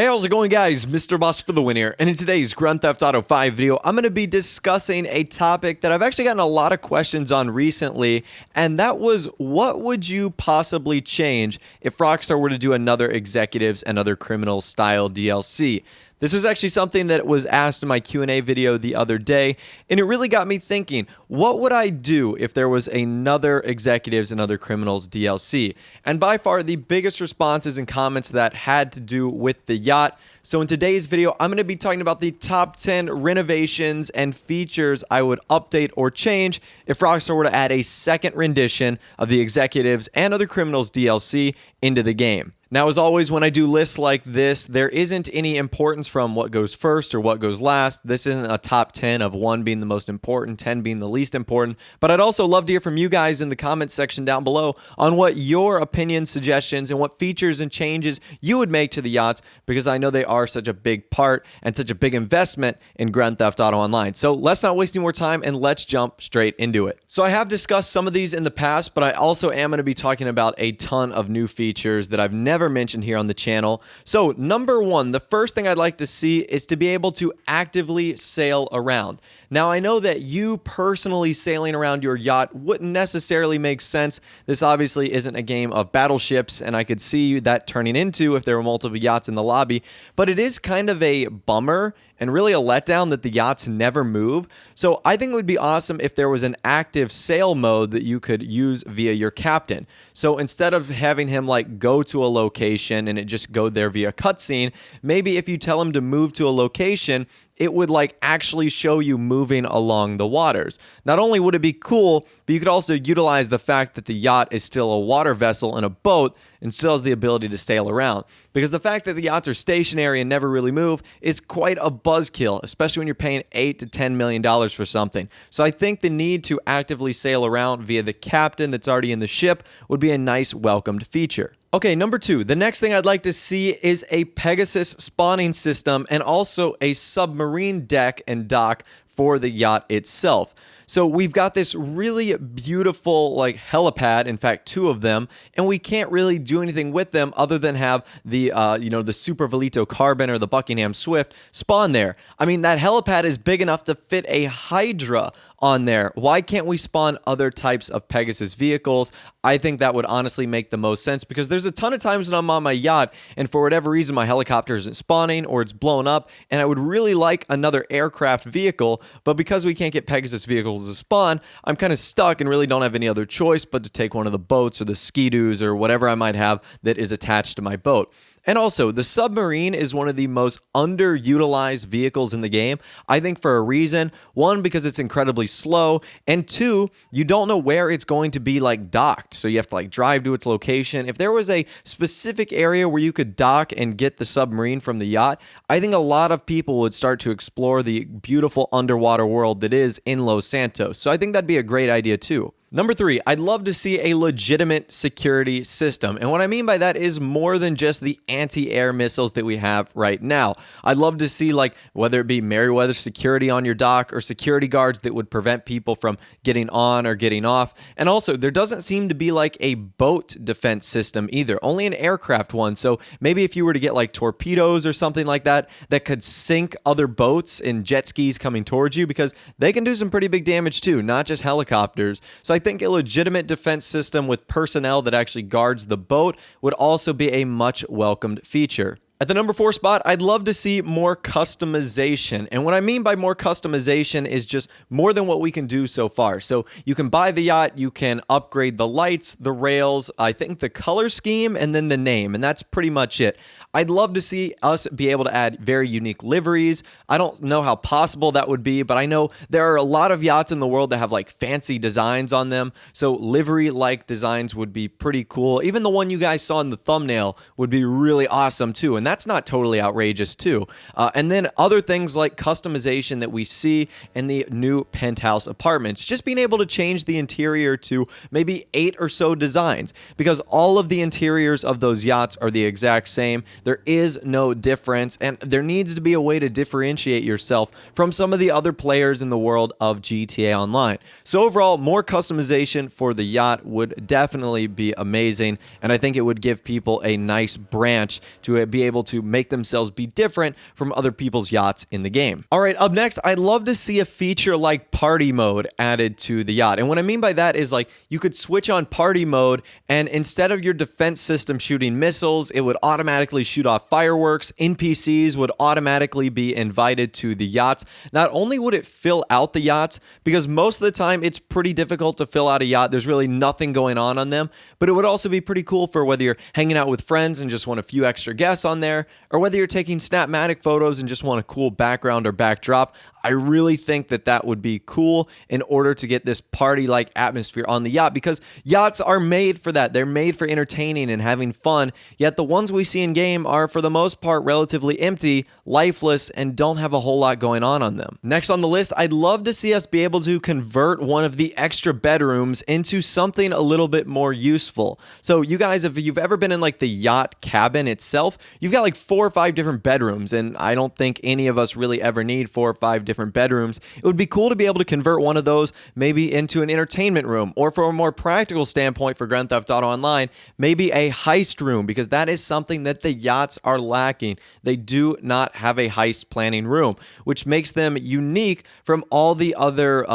Hey, how's it going, guys? Mr. Boss for the win here, and in today's Grand Theft Auto 5 video, I'm going to be discussing a topic that I've actually gotten a lot of questions on recently, and that was, what would you possibly change if Rockstar were to do another Executives and Other Criminals style DLC? This was actually something that was asked in my Q&A video the other day, and it really got me thinking, what would I do if there was another Executives and Other Criminals DLC? And by far, the biggest responses and comments that had to do with the Yacht. So in today's video, I'm going to be talking about the top 10 renovations and features I would update or change if Rockstar were to add a second rendition of the Executives and Other Criminals DLC into the game. Now, as always, when I do lists like this, there isn't any importance from what goes first or what goes last. This isn't a top 10 of 1 being the most important, 10 being the least important. But I'd also love to hear from you guys in the comments section down below on what your opinions, suggestions, and what features and changes you would make to the yachts, because I know they are such a big part and such a big investment in Grand Theft Auto Online. So let's not waste any more time and let's jump straight into it. So I have discussed some of these in the past, but I also am going to be talking about a ton of new features that I've never mentioned here on the channel. So number one, the first thing I'd like to see is to be able to actively sail around. Now, I know that you personally sailing around your yacht wouldn't necessarily make sense. This obviously isn't a game of battleships, and I could see that turning into if there were multiple yachts in the lobby, but it is kind of a bummer and really a letdown that the yachts never move. So I think it would be awesome if there was an active sail mode that you could use via your captain. So instead of having him like go to a location and it just go there via cutscene, maybe if you tell him to move to a location, it would like actually show you moving along the waters. Not only would it be cool, but you could also utilize the fact that the yacht is still a water vessel and a boat and still has the ability to sail around. Because the fact that the yachts are stationary and never really move is quite a buzzkill, especially when you're paying $8 to $10 million for something. So I think the need to actively sail around via the captain that's already in the ship would be a nice welcomed feature. Okay, number two, the next thing I'd like to see is a Pegasus spawning system and also a submarine deck and dock for the yacht itself. So we've got this really beautiful like helipad, in fact, 2 of them, and we can't really do anything with them other than have the, the Super Velito Carbon or the Buckingham Swift spawn there. I mean, that helipad is big enough to fit a Hydra on there. Why can't we spawn other types of Pegasus vehicles? I think that would honestly make the most sense, because there's a ton of times when I'm on my yacht and for whatever reason my helicopter isn't spawning or it's blown up, and I would really like another aircraft vehicle, but because we can't get Pegasus vehicles to spawn, I'm kind of stuck and really don't have any other choice but to take one of the boats or the ski-doos or whatever I might have that is attached to my boat. And also, the submarine is one of the most underutilized vehicles in the game. I think for a reason. 1, because it's incredibly slow, and 2, you don't know where it's going to be like docked. So you have to like drive to its location. If there was a specific area where you could dock and get the submarine from the yacht, I think a lot of people would start to explore the beautiful underwater world that is in Los Santos. So I think that'd be a great idea too. Number 3, I'd love to see a legitimate security system. And what I mean by that is more than just the anti-air missiles that we have right now. I'd love to see, like, whether it be Merryweather security on your dock or security guards that would prevent people from getting on or getting off. And also, there doesn't seem to be like a boat defense system either, only an aircraft one. So maybe if you were to get like torpedoes or something like that, that could sink other boats and jet skis coming towards you, because they can do some pretty big damage too, not just helicopters. So I think a legitimate defense system with personnel that actually guards the boat would also be a much welcomed feature. At the number 4 spot, I'd love to see more customization. And what I mean by more customization is just more than what we can do so far. So you can buy the yacht, you can upgrade the lights, the rails, I think the color scheme, and then the name. And that's pretty much it. I'd love to see us be able to add very unique liveries. I don't know how possible that would be, but I know there are a lot of yachts in the world that have like fancy designs on them. So livery-like designs would be pretty cool. Even the one you guys saw in the thumbnail would be really awesome too. And that's not totally outrageous too. And then other things like customization that we see in the new penthouse apartments. Just being able to change the interior to maybe 8 or so designs, because all of the interiors of those yachts are the exact same. There is no difference, and there needs to be a way to differentiate yourself from some of the other players in the world of GTA Online. So overall, more customization for the yacht would definitely be amazing, and I think it would give people a nice branch to be able able to make themselves be different from other people's yachts in the game. All right, up next, I'd love to see a feature like party mode added to the yacht. And what I mean by that is like you could switch on party mode, and instead of your defense system shooting missiles, it would automatically shoot off fireworks. NPCs would automatically be invited to the yachts. Not only would it fill out the yachts, because most of the time it's pretty difficult to fill out a yacht. There's really nothing going on them, but it would also be pretty cool for whether you're hanging out with friends and just want a few extra guests on there, or whether you're taking Snapmatic photos and just want a cool background or backdrop. I really think that that would be cool in order to get this party-like atmosphere on the yacht, because yachts are made for that. They're made for entertaining and having fun, yet the ones we see in game are for the most part relatively empty, lifeless, and don't have a whole lot going on them. Next on the list, I'd love to see us be able to convert one of the extra bedrooms into something a little bit more useful. So you guys, if you've ever been in like the yacht cabin itself, you've got like 4 or 5 different bedrooms, and I don't think any of us really ever need 4 or 5 different bedrooms. It would be cool to be able to convert one of those maybe into an entertainment room, or for a more practical standpoint for Grand Theft Auto Online, maybe a heist room, because that is something that the yachts are lacking. They do not have a heist planning room, which makes them unique from all the other,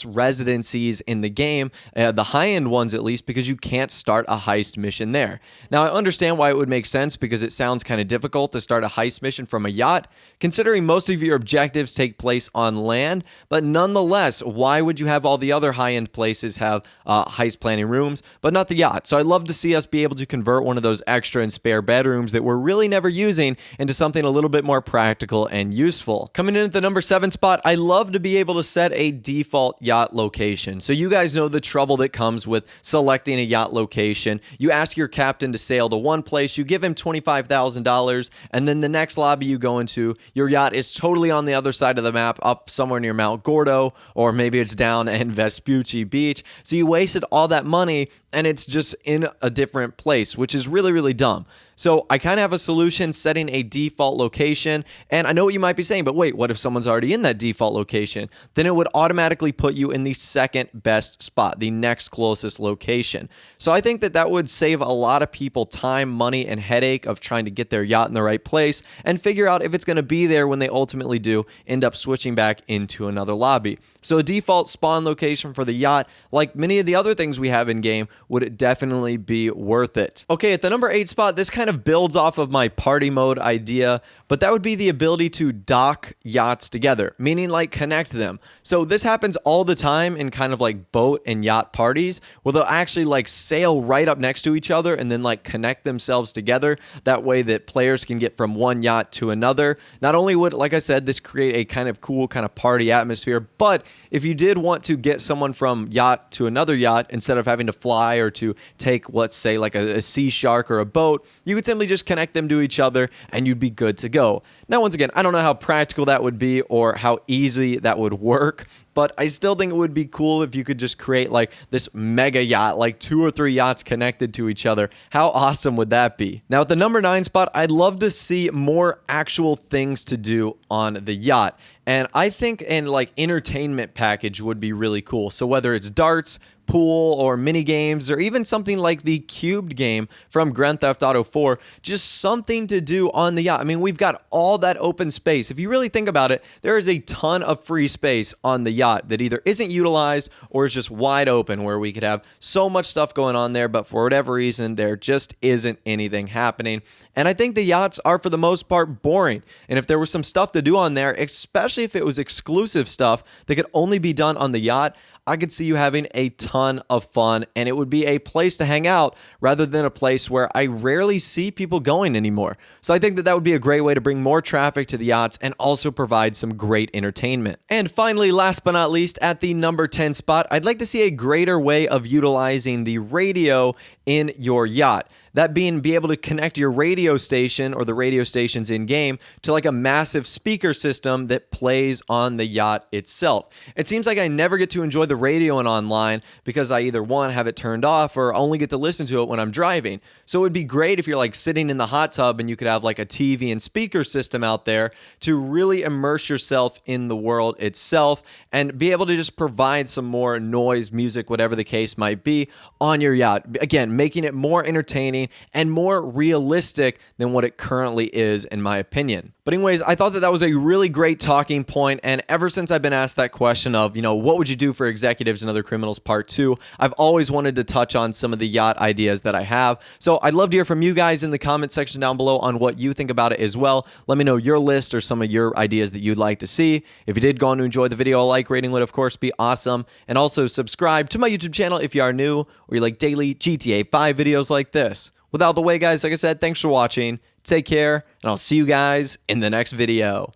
residencies in the game, the high-end ones at least, because you can't start a heist mission there. Now, I understand why it would make sense, because it sounds kind of difficult to start a heist mission from a yacht, considering most of your objectives take place on land, but nonetheless, why would you have all the other high-end places have heist planning rooms, but not the yacht? So I'd love to see us be able to convert one of those extra and spare bedrooms that we're really never using into something a little bit more practical and useful. Coming in at the number 7 spot, I love to be able to set a default yacht location. So you guys know the trouble that comes with selecting a yacht location. You ask your captain to sail to one place, you give him $25,000, and then the next lobby you go into, your yacht is totally on the other side of the map, up somewhere near Mount Gordo, or maybe it's down in Vespucci Beach. So you wasted all that money, and it's just in a different place, which is really, really dumb. So I kind of have a solution setting a default location, and I know what you might be saying, but wait, what if someone's already in that default location? Then it would automatically put you in the second best spot, the next closest location. So I think that that would save a lot of people time, money, and headache of trying to get their yacht in the right place and figure out if it's going to be there when they ultimately do end up switching back into another lobby. So a default spawn location for the yacht, like many of the other things we have in game, would definitely be worth it. Okay, at the number 8 spot, this kind of builds off of my party mode idea, but that would be the ability to dock yachts together, meaning like connect them. So this happens all the time in kind of like boat and yacht parties, where they'll actually like sail right up next to each other and then like connect themselves together. That way that players can get from one yacht to another. Not only would, like I said, this create a kind of cool kind of party atmosphere, but if you did want to get someone from yacht to another yacht, instead of having to fly or to take, let's say, like a sea shark or a boat, you could simply just connect them to each other and you'd be good to go. Now, once again, I don't know how practical that would be or how easy that would work, but I still think it would be cool if you could just create like this mega yacht, like 2 or 3 yachts connected to each other. How awesome would that be? Now, at the number 9 spot, I'd love to see more actual things to do on the yacht. And I think an like entertainment package would be really cool. So whether it's darts, pool, or mini games, or even something like the cubed game from Grand Theft Auto 4, just something to do on the yacht. I mean, we've got all that open space. If you really think about it, there is a ton of free space on the yacht that either isn't utilized or is just wide open, where we could have so much stuff going on there, but for whatever reason, there just isn't anything happening. And I think the yachts are, for the most part, boring. And if there was some stuff to do on there, especially if it was exclusive stuff that could only be done on the yacht, I could see you having a ton of fun, and it would be a place to hang out rather than a place where I rarely see people going anymore. So I think that that would be a great way to bring more traffic to the yachts and also provide some great entertainment. And finally, last but not least, at the number 10 spot, I'd like to see a greater way of utilizing the radio in your yacht. That being, be able to connect your radio station or the radio stations in game to like a massive speaker system that plays on the yacht itself. It seems like I never get to enjoy the radio in online because I either, one, have it turned off or only get to listen to it when I'm driving. So it would be great if you're like sitting in the hot tub and you could have like a TV and speaker system out there to really immerse yourself in the world itself and be able to just provide some more noise, music, whatever the case might be on your yacht. Again, making it more entertaining entertaining and more realistic than what it currently is, in my opinion. But anyways, I thought that that was a really great talking point, and ever since I've been asked that question of, what would you do for executives and other criminals part 2, I've always wanted to touch on some of the yacht ideas that I have. So I'd love to hear from you guys in the comment section down below on what you think about it as well. Let me know your list or some of your ideas that you'd like to see. If you did go on to enjoy the video, a like rating would of course be awesome. And also subscribe to my YouTube channel if you are new or you like daily GTA 5 videos like this. Without the way, guys, like I said, thanks for watching. Take care, and I'll see you guys in the next video.